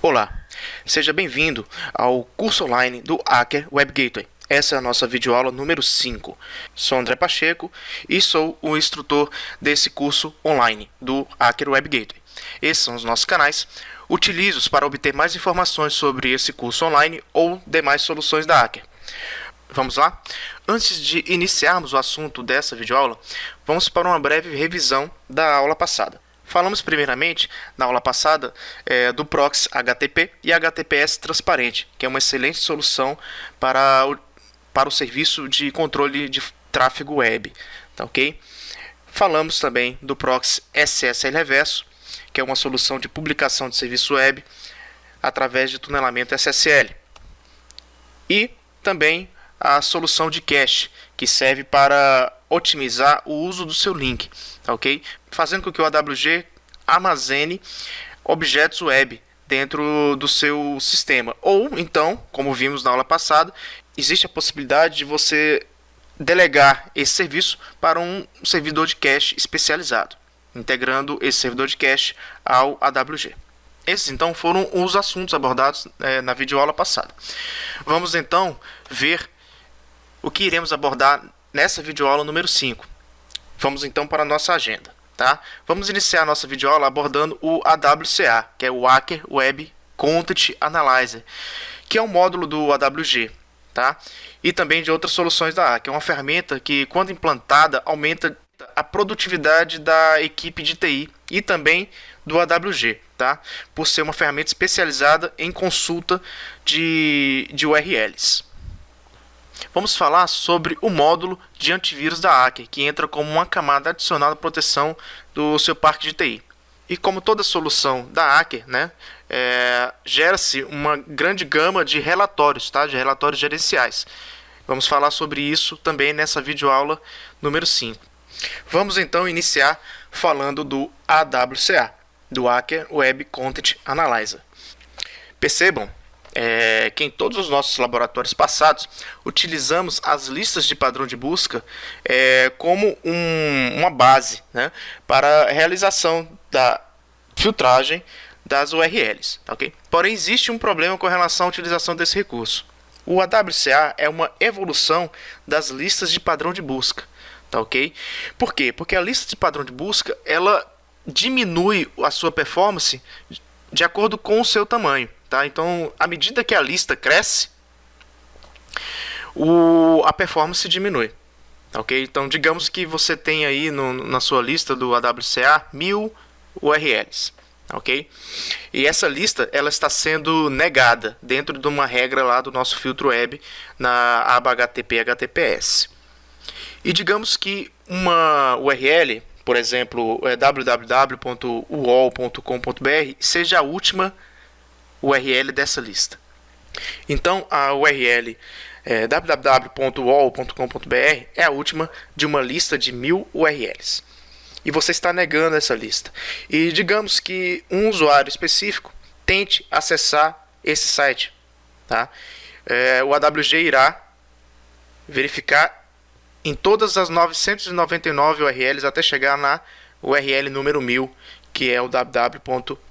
Olá, seja bem-vindo ao curso online do Hacker Web Gateway. Essa é a nossa videoaula número 5. Sou André Pacheco e sou o instrutor desse curso online do Hacker Web Gateway. Esses são os nossos canais. Utilize-os para obter mais informações sobre esse curso online ou demais soluções da Hacker. Vamos lá? Antes de iniciarmos o assunto dessa videoaula, vamos para uma breve revisão da aula passada. Falamos primeiramente, na aula passada, do proxy HTTP e HTTPS transparente, que é uma excelente solução para o serviço de controle de tráfego web. Tá, ok? Falamos também do proxy SSL reverso, que é uma solução de publicação de serviço web através de tunelamento SSL. E também a solução de cache, que serve para otimizar o uso do seu link, tá, ok? Fazendo com que o AWG armazene objetos web dentro do seu sistema. Ou então, como vimos na aula passada, existe a possibilidade de você delegar esse serviço para um servidor de cache especializado, integrando esse servidor de cache ao AWG. Esses então foram os assuntos abordados na videoaula passada. Vamos então ver o que iremos abordar nessa videoaula número 5. Vamos então para a nossa agenda. Tá? Vamos iniciar a nossa videoaula abordando o AWCA, que é o Hacker Web Content Analyzer, que é um módulo do AWG, tá? E também de outras soluções da Hacker. É uma ferramenta que, quando implantada, aumenta a produtividade da equipe de TI e também do AWG, tá? Por ser uma ferramenta especializada em consulta de URLs. Vamos falar sobre o módulo de antivírus da Hacker, que entra como uma camada adicional de proteção do seu parque de TI. E como toda solução da Hacker, gera-se uma grande gama de relatórios, tá? De relatórios gerenciais. Vamos falar sobre isso também nessa videoaula número 5. Vamos então iniciar falando do AWCA, do Hacker Web Content Analyzer. Percebam que em todos os nossos laboratórios passados utilizamos as listas de padrão de busca como uma base, né, para a realização da filtragem das URLs. Okay? Porém, existe um problema com relação à utilização desse recurso. O AWCA é uma evolução das listas de padrão de busca. Tá, okay? Por quê? Porque a lista de padrão de busca ela diminui a sua performance de acordo com o seu tamanho. Tá? Então, à medida que a lista cresce, a performance diminui. Okay? Então, digamos que você tem aí na sua lista do AWCA 1000 URLs. Okay? E essa lista ela está sendo negada dentro de uma regra lá do nosso filtro web na aba HTTP HTTPS. E digamos que uma URL, por exemplo, www.uol.com.br, seja a última URL dessa lista. Então, a URL www.uol.com.br é a última de uma lista de 1000 URLs. E você está negando essa lista. E digamos que um usuário específico tente acessar esse site. Tá? O AWG irá verificar em todas as 999 URLs até chegar na URL número 1000, que é o www.uol.com.br.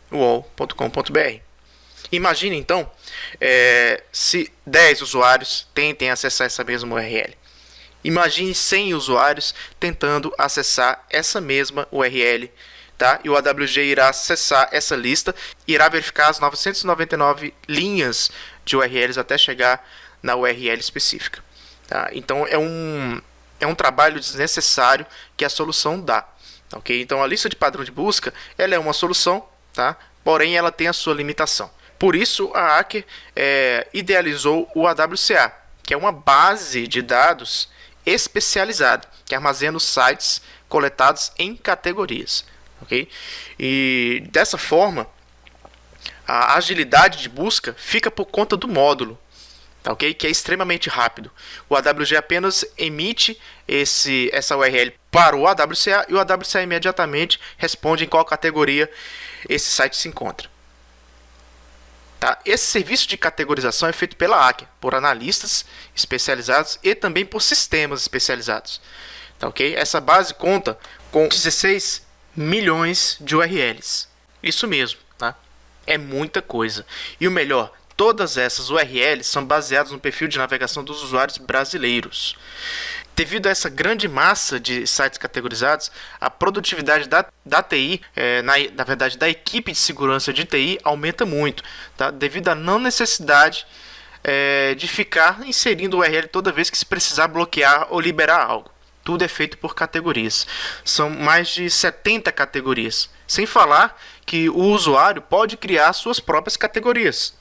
Imagine então se 10 usuários tentem acessar essa mesma URL. Imagine 100 usuários tentando acessar essa mesma URL. Tá? E o AWG irá acessar essa lista e irá verificar as 999 linhas de URLs até chegar na URL específica. Tá? Então é um trabalho desnecessário que a solução dá. Okay? Então a lista de padrão de busca ela é uma solução, tá? Porém ela tem a sua limitação. Por isso, a Hacker idealizou o AWCA, que é uma base de dados especializada, que armazena os sites coletados em categorias. Okay? E dessa forma, a agilidade de busca fica por conta do módulo, okay? Que é extremamente rápido. O AWG apenas emite essa URL para o AWCA e o AWCA imediatamente responde em qual categoria esse site se encontra. Tá? Esse serviço de categorização é feito pela Hacker, por analistas especializados e também por sistemas especializados. Tá, okay? Essa base conta com 16 milhões de URLs. Isso mesmo. Tá? É muita coisa. E o melhor, todas essas URLs são baseadas no perfil de navegação dos usuários brasileiros. Devido a essa grande massa de sites categorizados, a produtividade da TI, na verdade da equipe de segurança de TI, aumenta muito, tá? Devido à não necessidade de ficar inserindo o URL toda vez que se precisar bloquear ou liberar algo. Tudo é feito por categorias. São mais de 70 categorias. Sem falar que o usuário pode criar suas próprias categorias,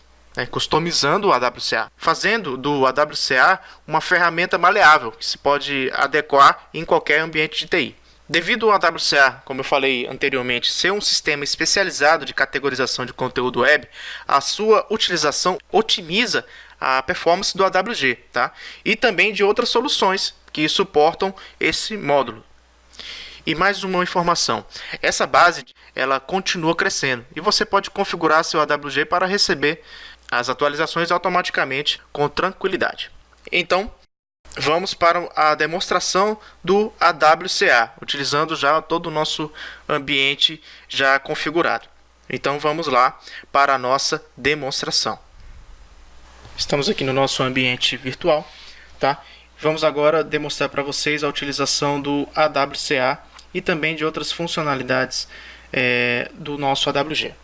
customizando o AWCA, fazendo do AWCA uma ferramenta maleável que se pode adequar em qualquer ambiente de TI. Devido ao AWCA, como eu falei anteriormente, ser um sistema especializado de categorização de conteúdo web, a sua utilização otimiza a performance do AWG, tá? E também de outras soluções que suportam esse módulo. E mais uma informação, essa base ela continua crescendo e você pode configurar seu AWG para receber as atualizações automaticamente com tranquilidade. Então, vamos para a demonstração do AWCA, utilizando já todo o nosso ambiente já configurado. Então vamos lá para a nossa demonstração. Estamos aqui no nosso ambiente virtual, tá? Vamos agora demonstrar para vocês a utilização do AWCA e também de outras funcionalidades do nosso AWG.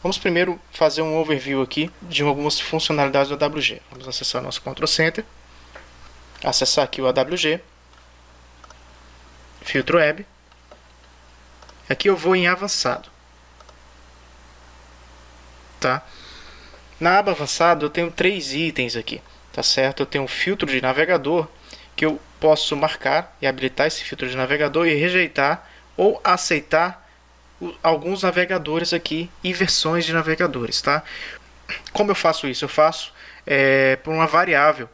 Vamos primeiro fazer um overview aqui de algumas funcionalidades do AWG. Vamos acessar nosso Control Center, acessar aqui o AWG, filtro web. Aqui eu vou em avançado, tá? Na aba avançado eu tenho 3 itens aqui, tá certo? Eu tenho um filtro de navegador que eu posso marcar e habilitar esse filtro de navegador e rejeitar ou aceitar alguns navegadores aqui e versões de navegadores, tá? Como eu faço isso? Eu faço por uma variável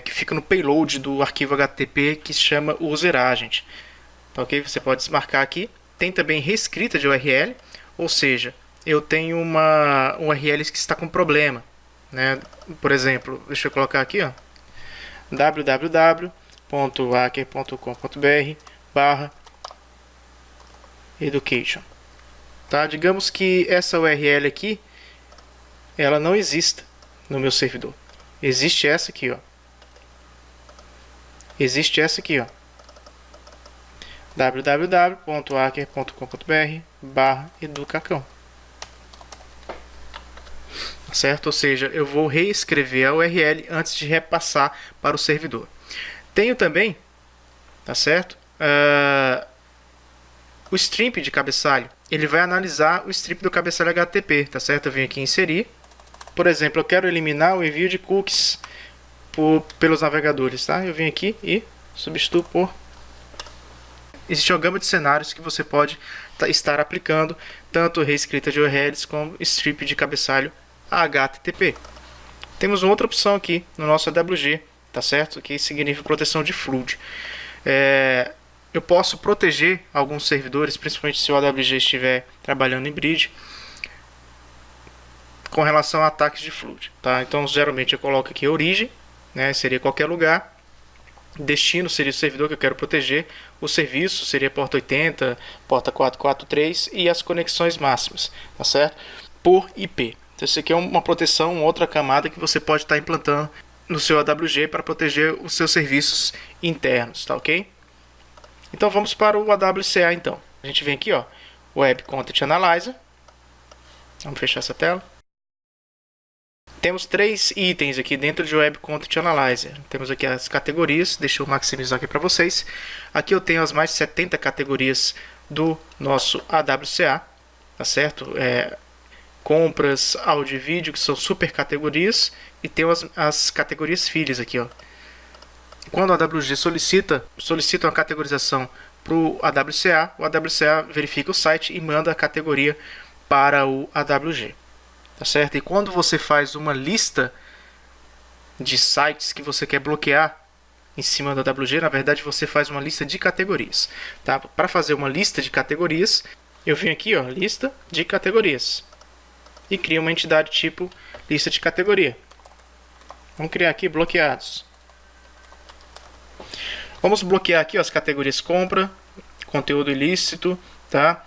que fica no payload do arquivo HTTP que se chama useragent. Tá, ok? Você pode desmarcar aqui. Tem também reescrita de URL, ou seja, eu tenho uma URL que está com problema, né? Por exemplo, deixa eu colocar aqui, ó, www.hacker.com.br/education. Tá? Digamos que essa URL aqui ela não exista no meu servidor. Existe essa aqui, ó. Existe essa aqui, ó. www.hacker.com.br/educacão. Certo? Ou seja, eu vou reescrever a URL antes de repassar para o servidor. Tenho também, tá certo? O strip de cabeçalho. Ele vai analisar o strip do cabeçalho HTTP, tá certo? Eu venho aqui em inserir. Por exemplo, eu quero eliminar o envio de cookies pelos navegadores, tá? Eu venho aqui e substituo por... Existe uma gama de cenários que você pode estar aplicando, tanto reescrita de URLs como strip de cabeçalho HTTP. Temos uma outra opção aqui no nosso AWG, tá certo? Que significa proteção de flood. Eu posso proteger alguns servidores, principalmente se o AWG estiver trabalhando em bridge, com relação a ataques de flood, tá? Então, geralmente eu coloco aqui origem, né? Seria qualquer lugar. Destino seria o servidor que eu quero proteger. O serviço seria porta 80, porta 443 e as conexões máximas, tá certo? Por IP. Então, isso aqui é uma proteção, uma outra camada que você pode estar implantando no seu AWG para proteger os seus serviços internos, tá ok? Então vamos para o AWCA então. A gente vem aqui, ó, Web Content Analyzer. Vamos fechar essa tela. Temos 3 itens aqui dentro de Web Content Analyzer. Temos aqui as categorias, deixa eu maximizar aqui para vocês. Aqui eu tenho as mais de 70 categorias do nosso AWCA, tá certo? Compras, áudio e vídeo, que são super categorias, e tem as categorias filhas aqui, ó. Quando o AWG solicita uma categorização para o AWCA verifica o site e manda a categoria para o AWG. Tá certo? E quando você faz uma lista de sites que você quer bloquear em cima do AWG, na verdade você faz uma lista de categorias. Tá? Para fazer uma lista de categorias, eu venho aqui, ó, lista de categorias, e crio uma entidade tipo lista de categoria. Vamos criar aqui bloqueados. Vamos bloquear aqui, ó, as categorias compra, conteúdo ilícito, tá?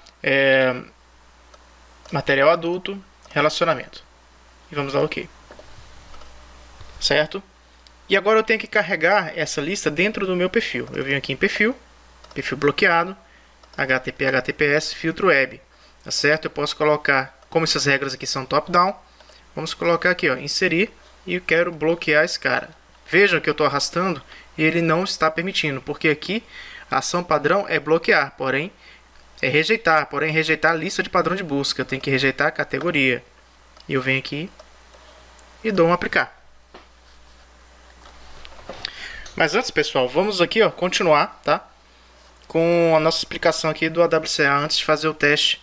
Material adulto, relacionamento. E vamos dar OK. Certo? E agora eu tenho que carregar essa lista dentro do meu perfil. Eu venho aqui em perfil, perfil bloqueado, HTTP, HTTPS, filtro web. Tá certo? Eu posso colocar, como essas regras aqui são top-down, vamos colocar aqui, ó, inserir, e eu quero bloquear esse cara. Vejam que eu estou arrastando e ele não está permitindo, porque aqui a ação padrão é bloquear, porém rejeitar a lista de padrão de busca. Eu tenho que rejeitar a categoria. E eu venho aqui e dou um aplicar. Mas antes, pessoal, vamos aqui, ó, continuar, tá? Com a nossa explicação aqui do AWCA antes de fazer o teste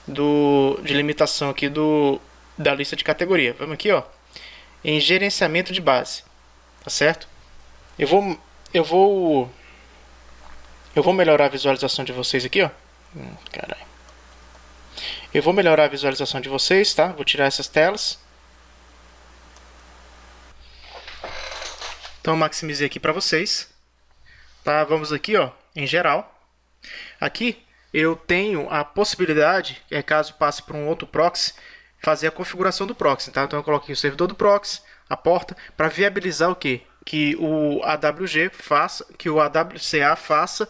de limitação aqui da lista de categoria. Vamos aqui, ó, em gerenciamento de base, tá certo? Eu vou melhorar a visualização de vocês aqui, ó. Caralho. Eu vou melhorar a visualização de vocês, tá? Vou tirar essas telas. Então maximizei aqui para vocês, tá? Vamos aqui, ó, em geral. Aqui eu tenho a possibilidade, caso passe para um outro proxy, fazer a configuração do proxy, tá? Então eu coloquei o servidor do proxy, a porta, para viabilizar o quê? Que o AWG faça, que o AWCA faça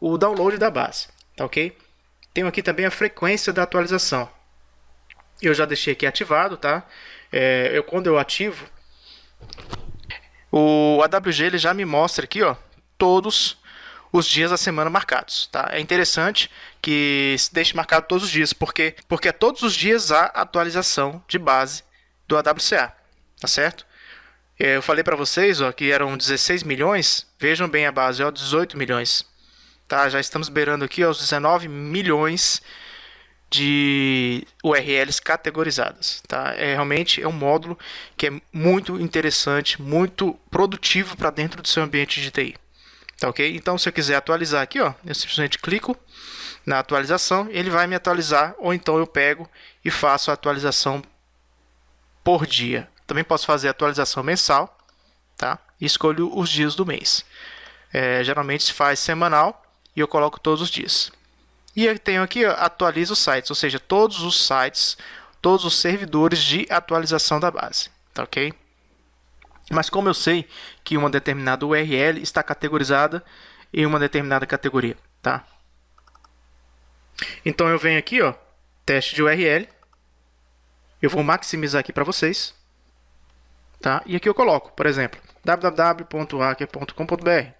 o download da base, tá ok? Tenho aqui também a frequência da atualização. Eu já deixei aqui ativado, tá? Quando eu ativo, o AWG ele já me mostra aqui, ó, todos os dias da semana marcados, tá? É interessante que se deixe marcado todos os dias, porque todos os dias há atualização de base do AWCA, tá certo? Eu falei para vocês, ó, que eram 16 milhões, vejam bem a base, ó, 18 milhões, tá? Já estamos beirando aqui aos 19 milhões de URLs categorizadas, tá? Realmente é um módulo que é muito interessante, muito produtivo para dentro do seu ambiente de TI. Tá ok? Então, se eu quiser atualizar aqui, ó, eu simplesmente clico na atualização, ele vai me atualizar, ou então eu pego e faço a atualização por dia. Também posso fazer a atualização mensal, tá? E escolho os dias do mês. Geralmente se faz semanal e eu coloco todos os dias. E eu tenho aqui, ó, atualiza os sites, ou seja, todos os sites, todos os servidores de atualização da base, tá ok? Mas como eu sei que uma determinada URL está categorizada em uma determinada categoria, tá? Então eu venho aqui, ó, teste de URL. Eu vou maximizar aqui para vocês, tá? E aqui eu coloco, por exemplo, www.hacker.com.br.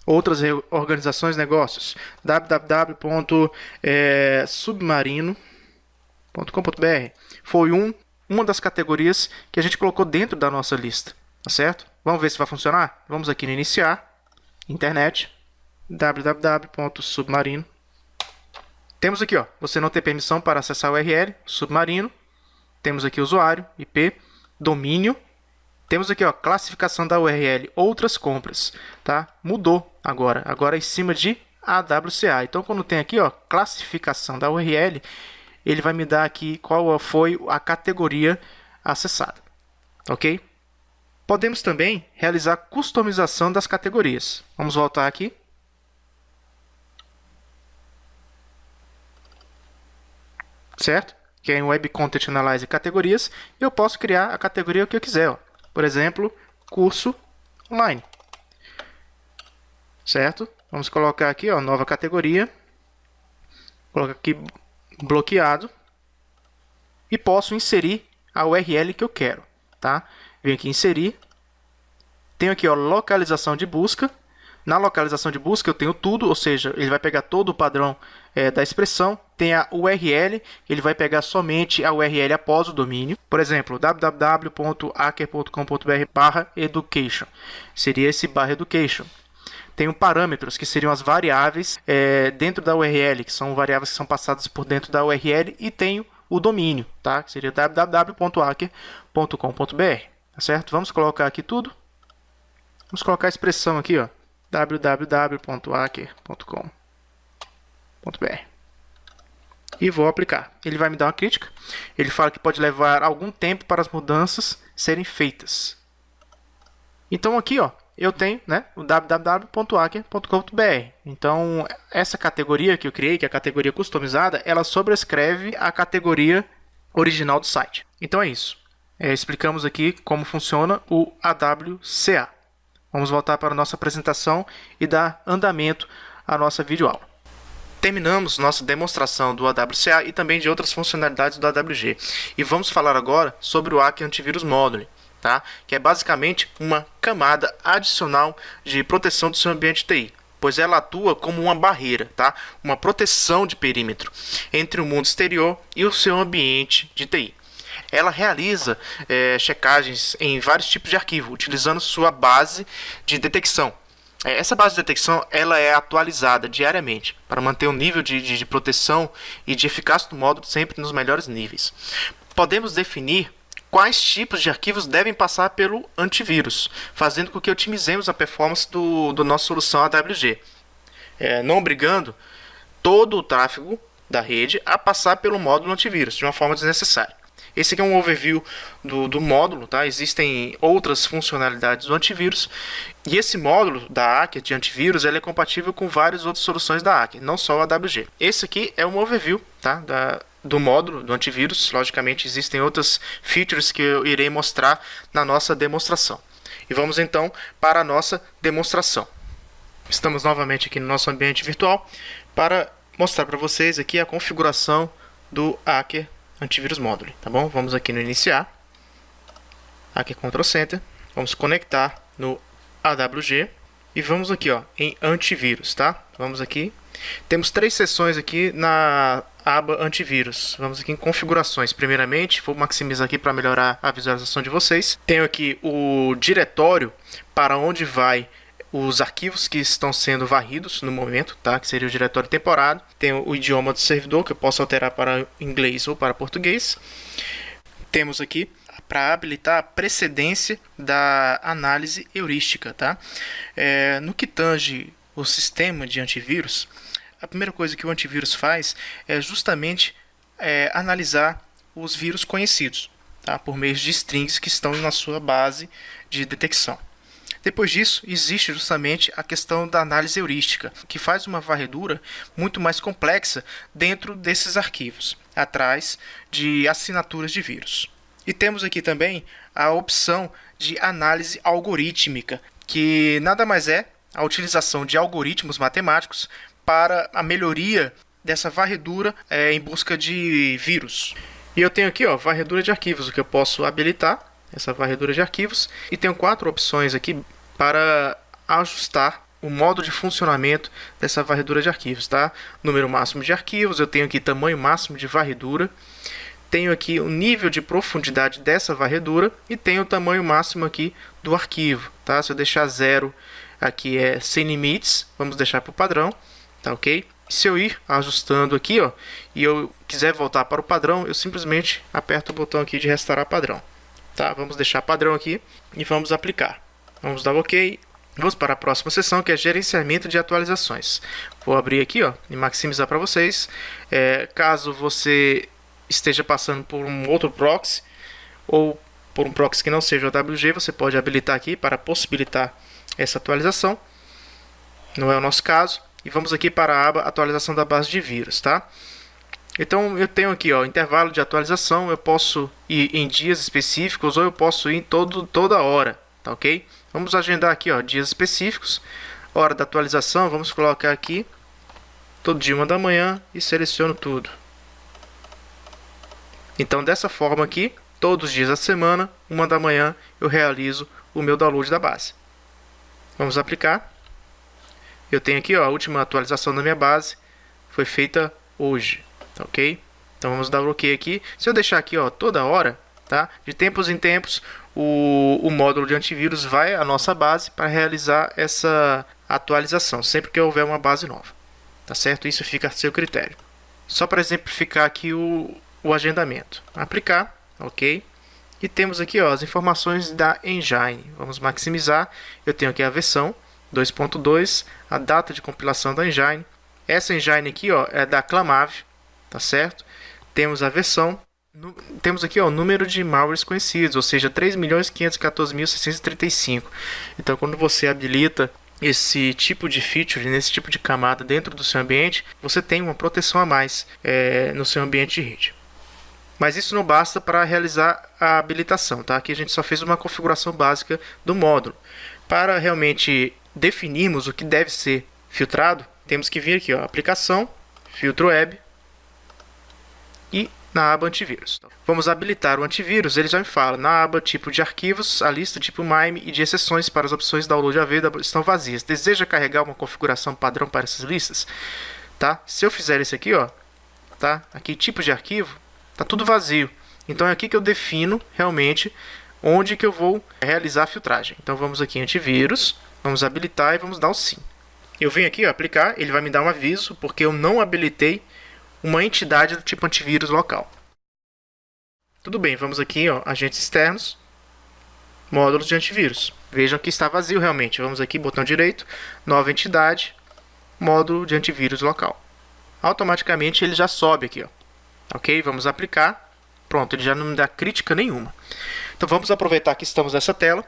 Outras organizações, negócios, www.submarino.com.br. Foi uma das categorias que a gente colocou dentro da nossa lista, tá certo? Vamos ver se vai funcionar? Vamos aqui no iniciar, internet, www.submarino. Temos aqui, ó, você não tem permissão para acessar o URL, submarino. Temos aqui usuário, IP, domínio. Temos aqui, ó, classificação da URL, outras compras, tá? Mudou agora é em cima de AWCA. Então, quando tem aqui, ó, classificação da URL, ele vai me dar aqui qual foi a categoria acessada, ok? Podemos também realizar customização das categorias. Vamos voltar aqui. Certo? Que é em Web Content Analyzer categorias. Eu posso criar a categoria que eu quiser, ó. Por exemplo, curso online. Certo? Vamos colocar aqui, ó, nova categoria. Colocar aqui bloqueado. E posso inserir a URL que eu quero, tá? Venho aqui em inserir. Tenho aqui, ó, localização de busca. Na localização de busca eu tenho tudo, ou seja, ele vai pegar todo o padrão da expressão. Tem a URL, ele vai pegar somente a URL após o domínio. Por exemplo, www.hacker.com.br/education. Seria esse /education. Tenho parâmetros, que seriam as variáveis dentro da URL, que são variáveis que são passadas por dentro da URL. E tenho o domínio, tá? Que seria www.hacker.com.br. Tá certo? Vamos colocar aqui tudo. Vamos colocar a expressão aqui, ó, www.hacker.com.br. E vou aplicar. Ele vai me dar uma crítica. Ele fala que pode levar algum tempo para as mudanças serem feitas. Então aqui, ó, eu tenho, né, o www.hacker.com.br. Então essa categoria que eu criei, que é a categoria customizada, ela sobrescreve a categoria original do site. Então é isso. Explicamos aqui como funciona o AWCA. Vamos voltar para a nossa apresentação e dar andamento à nossa videoaula. Terminamos nossa demonstração do AWCA e também de outras funcionalidades do AWG. E vamos falar agora sobre o Acker Antivírus Module, tá? Que é basicamente uma camada adicional de proteção do seu ambiente TI, pois ela atua como uma barreira, tá? Uma proteção de perímetro entre o mundo exterior e o seu ambiente de TI. Ela realiza checagens em vários tipos de arquivo, utilizando sua base de detecção. Essa base de detecção ela é atualizada diariamente para manter o nível de proteção e de eficácia do módulo sempre nos melhores níveis. Podemos definir quais tipos de arquivos devem passar pelo antivírus, fazendo com que otimizemos a performance do nossa solução AWG, não obrigando todo o tráfego da rede a passar pelo módulo antivírus de uma forma desnecessária. Esse aqui é um overview do módulo, tá? Existem outras funcionalidades do antivírus e esse módulo da Acker de antivírus ele é compatível com várias outras soluções da Acker, não só o AWG. Esse aqui é um overview, tá? Do módulo do antivírus. Logicamente existem outras features que eu irei mostrar na nossa demonstração. E vamos então para a nossa demonstração. Estamos novamente aqui no nosso ambiente virtual para mostrar para vocês aqui a configuração do Acker Antivírus Module, tá bom? Vamos aqui no iniciar, aqui Ctrl Center, vamos conectar no AWG e vamos aqui em antivírus, tá? Vamos aqui, temos 3 seções aqui na aba antivírus. Vamos aqui em configurações. Primeiramente, vou maximizar aqui para melhorar a visualização de vocês. Tenho aqui o diretório para onde vai os arquivos que estão sendo varridos no momento, tá? Que seria o diretório temporário. Tenho o idioma do servidor, que eu posso alterar para inglês ou para português. Temos aqui para habilitar a precedência da análise heurística, tá? No que tange o sistema de antivírus, a primeira coisa que o antivírus faz é justamente analisar os vírus conhecidos, tá? Por meio de strings que estão na sua base de detecção. Depois disso, existe justamente a questão da análise heurística, que faz uma varredura muito mais complexa dentro desses arquivos, atrás de assinaturas de vírus. E temos aqui também a opção de análise algorítmica, que nada mais é a utilização de algoritmos matemáticos para a melhoria dessa varredura em busca de vírus. E eu tenho aqui varredura de arquivos, o que eu posso habilitar, essa varredura de arquivos, e tenho 4 opções aqui para ajustar o modo de funcionamento dessa varredura de arquivos, tá? Número máximo de arquivos, eu tenho aqui tamanho máximo de varredura, tenho aqui o nível de profundidade dessa varredura e tenho o tamanho máximo aqui do arquivo, tá? Se eu deixar 0 aqui é sem limites, vamos deixar para o padrão, tá ok? Se eu ir ajustando aqui, e eu quiser voltar para o padrão, eu simplesmente aperto o botão aqui de restaurar padrão, tá? Vamos deixar padrão aqui e vamos aplicar. Vamos dar OK. Vamos para a próxima seção, que é gerenciamento de atualizações. Vou abrir aqui e maximizar para vocês. Caso você esteja passando por um outro proxy ou por um proxy que não seja o AWG, você pode habilitar aqui para possibilitar essa atualização. Não é o nosso caso. E vamos aqui para a aba atualização da base de vírus, tá? Então eu tenho aqui intervalo de atualização. Eu posso ir em dias específicos ou eu posso ir em toda hora, tá ok? Vamos agendar aqui dias específicos, hora da atualização, vamos colocar aqui todo dia 1 da manhã e seleciono tudo. Então dessa forma aqui, todos os dias da semana, 1 da manhã, eu realizo o meu download da base. Vamos aplicar. Eu tenho aqui a última atualização da minha base, foi feita hoje, tá ok? Então vamos dar OK aqui. Se eu deixar aqui toda hora, tá? De tempos em tempos, o módulo de antivírus vai à nossa base para realizar essa atualização, sempre que houver uma base nova, tá certo? Isso fica a seu critério. Só para exemplificar aqui o agendamento. Aplicar, OK. E temos aqui as informações da engine. Vamos maximizar. Eu tenho aqui a versão 2.2, a data de compilação da engine. Essa engine aqui é da Clamav, tá certo? Temos a versão. Temos aqui o número de malwares conhecidos, ou seja, 3.514.635. Então, quando você habilita esse tipo de feature, nesse tipo de camada dentro do seu ambiente, você tem uma proteção a mais no seu ambiente de rede. Mas isso não basta para realizar a habilitação, tá? Aqui a gente só fez uma configuração básica do módulo. Para realmente definirmos o que deve ser filtrado, temos que vir aqui, ó, aplicação, filtro web e na aba antivírus. Vamos habilitar o antivírus, ele já me fala, na aba tipo de arquivos, a lista tipo MIME e de exceções para as opções download AV estão vazias. Deseja carregar uma configuração padrão para essas listas? Tá? Se eu fizer isso aqui, ó, tá? Aqui tipo de arquivo, tá tudo vazio. Então é aqui que eu defino realmente onde que eu vou realizar a filtragem. Então vamos aqui em antivírus, vamos habilitar e vamos dar o sim. Eu venho aqui, ó, aplicar, ele vai me dar um aviso porque eu não habilitei uma entidade do tipo antivírus local. Tudo bem, vamos aqui, ó, agentes externos, módulos de antivírus. Vejam que está vazio realmente. Vamos aqui, botão direito, nova entidade, módulo de antivírus local. Automaticamente ele já sobe aqui, ó. Ok? Vamos aplicar. Pronto, ele já não me dá crítica nenhuma. Então vamos aproveitar que estamos nessa tela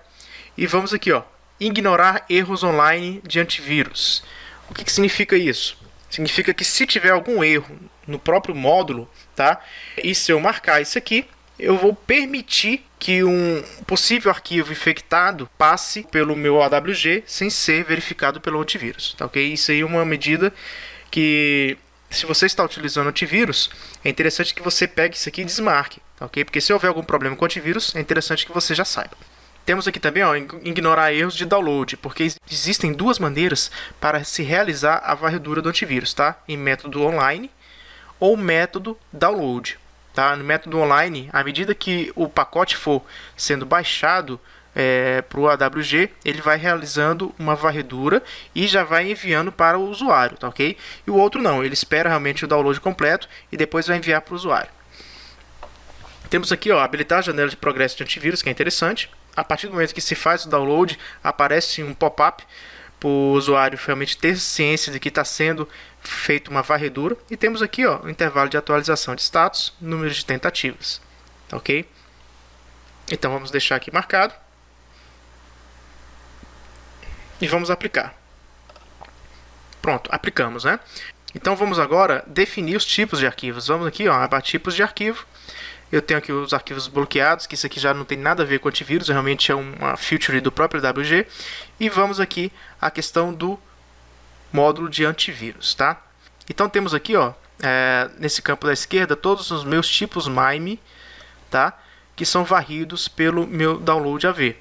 e vamos aqui, ó, ignorar erros online de antivírus. O que significa isso? Significa que se tiver algum erro no próprio módulo, tá? E se eu marcar isso aqui, eu vou permitir que um possível arquivo infectado passe pelo meu AWG sem ser verificado pelo antivírus, tá ok? Isso aí é uma medida que, se você está utilizando antivírus, é interessante que você pegue isso aqui e desmarque, tá ok? Porque se houver algum problema com antivírus, é interessante que você já saiba. Temos aqui também, ó, ignorar erros de download, porque existem duas maneiras para se realizar a varredura do antivírus, tá? Em método online ou método download. Tá? No método online, à medida que o pacote for sendo baixado para o AWG, ele vai realizando uma varredura e já vai enviando para o usuário, tá ok? E o outro não, ele espera realmente o download completo e depois vai enviar para o usuário. Temos aqui, ó, habilitar a janela de progresso de antivírus, que é interessante. A partir do momento que se faz o download, aparece um pop-up para o usuário realmente ter ciência de que está sendo feita uma varredura. E temos aqui, ó, o intervalo de atualização de status, número de tentativas. Ok? Então vamos deixar aqui marcado. E vamos aplicar. Pronto, aplicamos, né? Então vamos agora definir os tipos de arquivos. Vamos aqui, ó, aba tipos de arquivo. Eu tenho aqui os arquivos bloqueados, que isso aqui já não tem nada a ver com antivírus, realmente é uma feature do próprio WG. E vamos aqui à questão do módulo de antivírus, tá? Então temos aqui, ó, nesse campo da esquerda, todos os meus tipos MIME, tá? Que são varridos pelo meu download AV.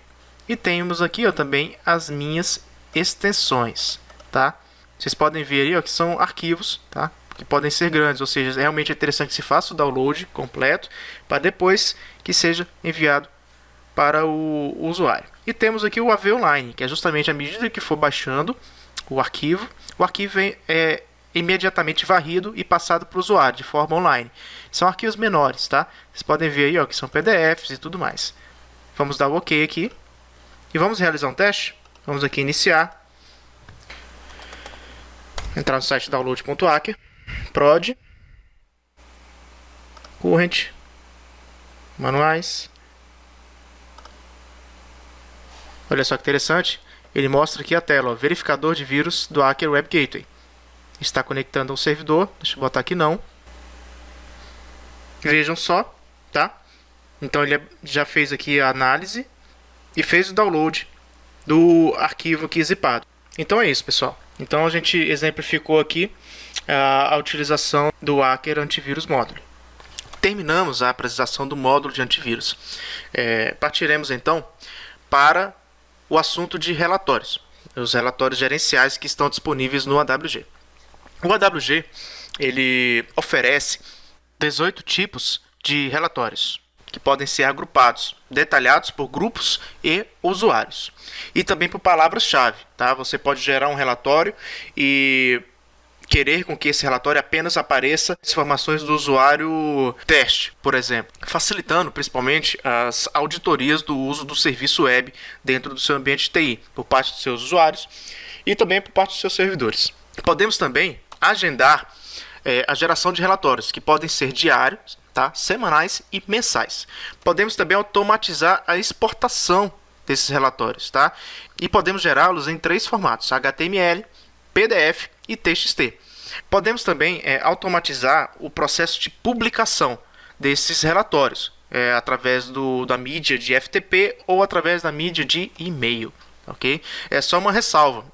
E temos aqui, ó, também as minhas extensões, tá? Vocês podem ver aí, ó, que são arquivos, tá? Que podem ser grandes, ou seja, realmente é interessante que se faça o download completo para depois que seja enviado para o usuário. E temos aqui o AV Online, que é justamente à medida que for baixando o arquivo é imediatamente varrido e passado para o usuário de forma online. São arquivos menores, tá? Vocês podem ver aí, ó, que são PDFs e tudo mais. Vamos dar o OK aqui e vamos realizar um teste. Vamos aqui iniciar, entrar no site download.acker, prod, current, manuais. Olha só que interessante, ele mostra aqui a tela, ó, verificador de vírus do Acker Web Gateway. Está conectando ao servidor, deixa eu botar aqui não. Vejam só, tá? Então ele já fez aqui a análise e fez o download do arquivo aqui zipado. Então é isso, pessoal. Então a gente exemplificou aqui a utilização do Acker Antivírus Módulo. Terminamos a apresentação do módulo de antivírus. Partiremos então para o assunto de relatórios, os relatórios gerenciais que estão disponíveis no AWG. O AWG ele oferece 18 tipos de relatórios que podem ser agrupados, detalhados por grupos e usuários. E também por palavras-chave, tá? Você pode gerar um relatório e querer com que esse relatório apenas apareça as informações do usuário teste, por exemplo, facilitando principalmente as auditorias do uso do serviço web dentro do seu ambiente de TI, por parte dos seus usuários e também por parte dos seus servidores. Podemos também agendar a geração de relatórios, que podem ser diários, tá? Semanais e mensais. Podemos também automatizar a exportação desses relatórios, tá? E podemos gerá-los em 3 formatos: HTML, PDF e TXT. Podemos também automatizar o processo de publicação, desses relatórios, através da mídia de FTP ou através da mídia de e-mail. Ok? É só uma ressalva.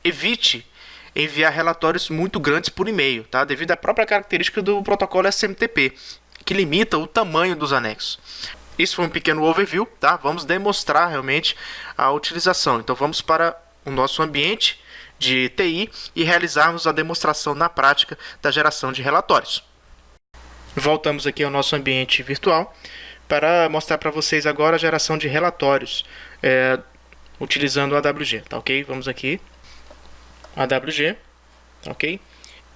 Evite enviar relatórios muito grandes por e-mail, tá? Devido à própria característica do protocolo SMTP, que limita o tamanho dos anexos. Isso foi um pequeno overview, tá? Vamos demonstrar realmente a utilização. Então vamos para o nosso ambiente de TI e realizarmos a demonstração na prática da geração de relatórios. Voltamos aqui ao nosso ambiente virtual para mostrar para vocês agora a geração de relatórios utilizando o AWG, tá ok? Vamos aqui, AWG, tá ok?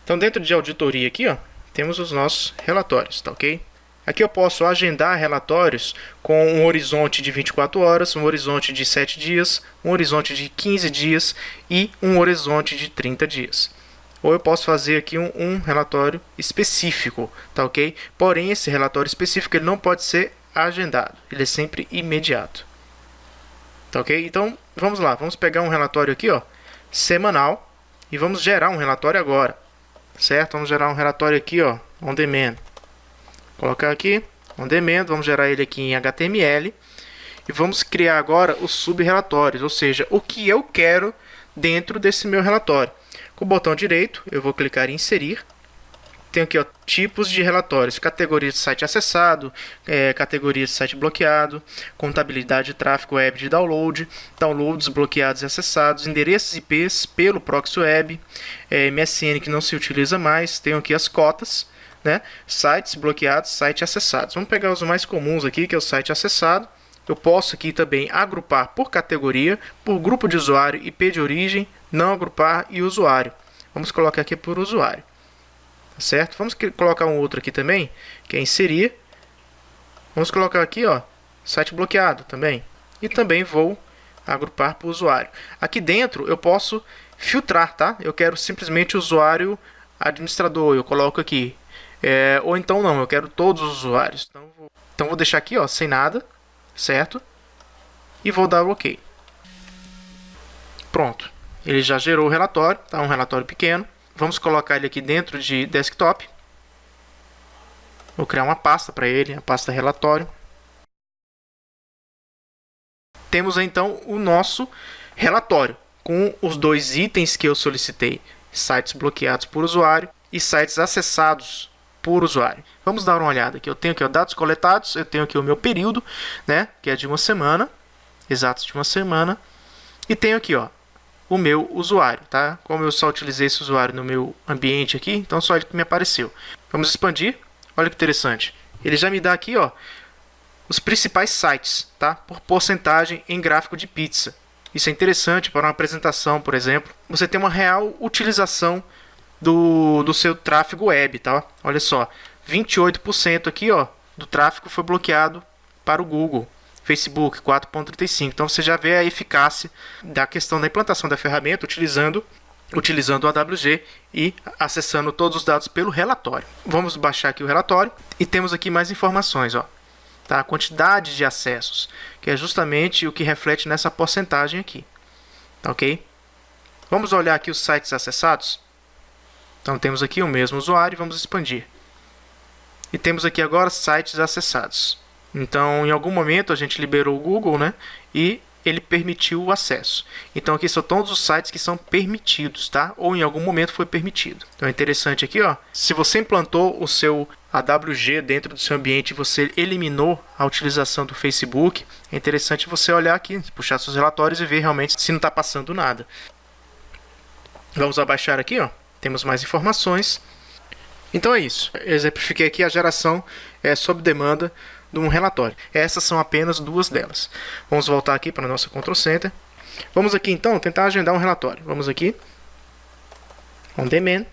Então dentro de auditoria aqui, ó, temos os nossos relatórios, tá ok? Aqui eu posso agendar relatórios com um horizonte de 24 horas, um horizonte de 7 dias, um horizonte de 15 dias e um horizonte de 30 dias. Ou eu posso fazer aqui um relatório específico, tá ok? Porém, esse relatório específico ele não pode ser agendado, ele é sempre imediato. Tá ok? Então, vamos lá, vamos pegar um relatório aqui, ó, semanal, e vamos gerar um relatório agora, certo? Vamos gerar um relatório aqui, ó, on demand. Colocar aqui, on demand, vamos gerar ele aqui em HTML, e vamos criar agora os sub-relatórios, ou seja, o que eu quero dentro desse meu relatório. Com o botão direito, eu vou clicar em inserir. Tenho aqui, ó, tipos de relatórios, categorias de site acessado, categorias de site bloqueado, contabilidade de tráfego web de download, downloads bloqueados e acessados, endereços IPs pelo proxy web, MSN que não se utiliza mais, tenho aqui as cotas, né? Sites bloqueados, sites acessados. Vamos pegar os mais comuns aqui, que é o site acessado. Eu posso aqui também agrupar por categoria, por grupo de usuário, IP de origem, não agrupar e usuário. Vamos colocar aqui por usuário. Certo? Vamos colocar um outro aqui também, que é inserir. Vamos colocar aqui, ó, site bloqueado também. E também vou agrupar por usuário. Aqui dentro eu posso filtrar, tá? Eu quero simplesmente usuário administrador, eu coloco aqui. Ou então não, eu quero todos os usuários. Então vou deixar aqui, ó, sem nada, certo? E vou dar OK. Pronto. Ele já gerou o relatório, tá? Um relatório pequeno. Vamos colocar ele aqui dentro de desktop. Vou criar uma pasta para ele, a pasta relatório. Temos então o nosso relatório com os dois itens que eu solicitei: sites bloqueados por usuário e sites acessados por usuário. Vamos dar uma olhada aqui. Eu tenho aqui, ó, dados coletados, eu tenho aqui o meu período, né, que é de uma semana, exatos de uma semana, e tenho aqui, ó, o meu usuário, tá? Como eu só utilizei esse usuário no meu ambiente aqui, então só ele que me apareceu. Vamos expandir. Olha que interessante. Ele já me dá aqui, ó, os principais sites, tá? Por porcentagem em gráfico de pizza. Isso é interessante para uma apresentação, por exemplo. Você tem uma real utilização do seu tráfego web, tá? Olha só, 28% aqui, ó, do tráfego foi bloqueado para o Google. Facebook 4.35. Então você já vê a eficácia da questão da implantação da ferramenta utilizando o AWG e acessando todos os dados pelo relatório. Vamos baixar aqui o relatório e temos aqui mais informações, ó. Tá? A quantidade de acessos, que é justamente o que reflete nessa porcentagem aqui. Tá, ok? Vamos olhar aqui os sites acessados. Então temos aqui o mesmo usuário, vamos expandir. E temos aqui agora sites acessados. Então, em algum momento a gente liberou o Google, né? E ele permitiu o acesso. Então, aqui são todos os sites que são permitidos, tá? Ou em algum momento foi permitido. Então, é interessante aqui, ó. Se você implantou o seu AWG dentro do seu ambiente e você eliminou a utilização do Facebook, é interessante você olhar aqui, puxar seus relatórios e ver realmente se não está passando nada. Vamos abaixar aqui, ó. Temos mais informações. Então é isso. Eu exemplifiquei aqui a geração sob demanda de um relatório. Essas são apenas duas delas. Vamos voltar aqui para a nossa Control Center. Vamos aqui então tentar agendar um relatório. Vamos aqui, on demand,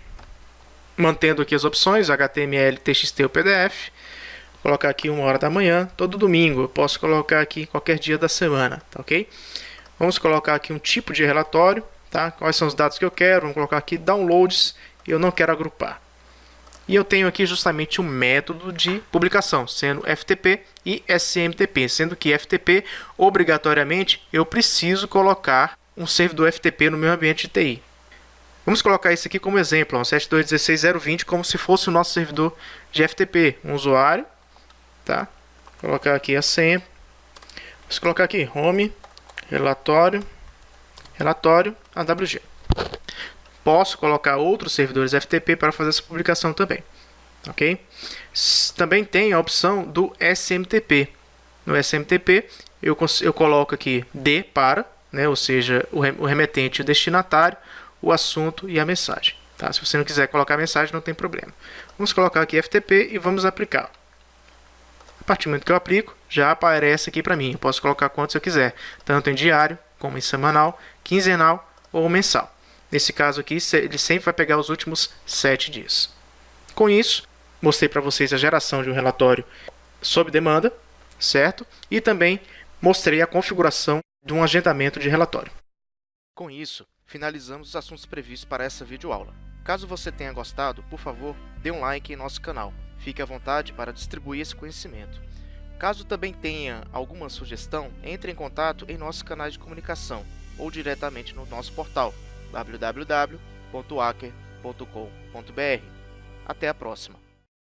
mantendo aqui as opções HTML, TXT ou PDF. Vou colocar aqui 1h da manhã, todo domingo. Eu posso colocar aqui qualquer dia da semana, tá ok? Vamos colocar aqui um tipo de relatório, tá? Quais são os dados que eu quero? Vamos colocar aqui downloads. Eu não quero agrupar. E eu tenho aqui justamente um método de publicação, sendo FTP e SMTP, sendo que FTP, obrigatoriamente, eu preciso colocar um servidor FTP no meu ambiente de TI. Vamos colocar isso aqui como exemplo, ó, 72.16.0.20, como se fosse o nosso servidor de FTP. Um usuário, tá? Vou colocar aqui a senha. Vou colocar aqui home, relatório AWG. Posso colocar outros servidores FTP para fazer essa publicação também, ok? Também tem a opção do SMTP. No SMTP eu coloco aqui D para, né, ou seja, o remetente e o destinatário, o assunto e a mensagem. Tá? Se você não quiser colocar a mensagem, não tem problema. Vamos colocar aqui FTP e vamos aplicar. A partir do momento que eu aplico, já aparece aqui para mim. Eu posso colocar quantos eu quiser, tanto em diário, como em semanal, quinzenal ou mensal. Nesse caso aqui, ele sempre vai pegar os últimos 7 dias. Com isso, mostrei para vocês a geração de um relatório sob demanda, certo? E também mostrei a configuração de um agendamento de relatório. Com isso, finalizamos os assuntos previstos para essa videoaula. Caso você tenha gostado, por favor, dê um like em nosso canal. Fique à vontade para distribuir esse conhecimento. Caso também tenha alguma sugestão, entre em contato em nossos canais de comunicação ou diretamente no nosso portal www.aker.com.br. Até a próxima!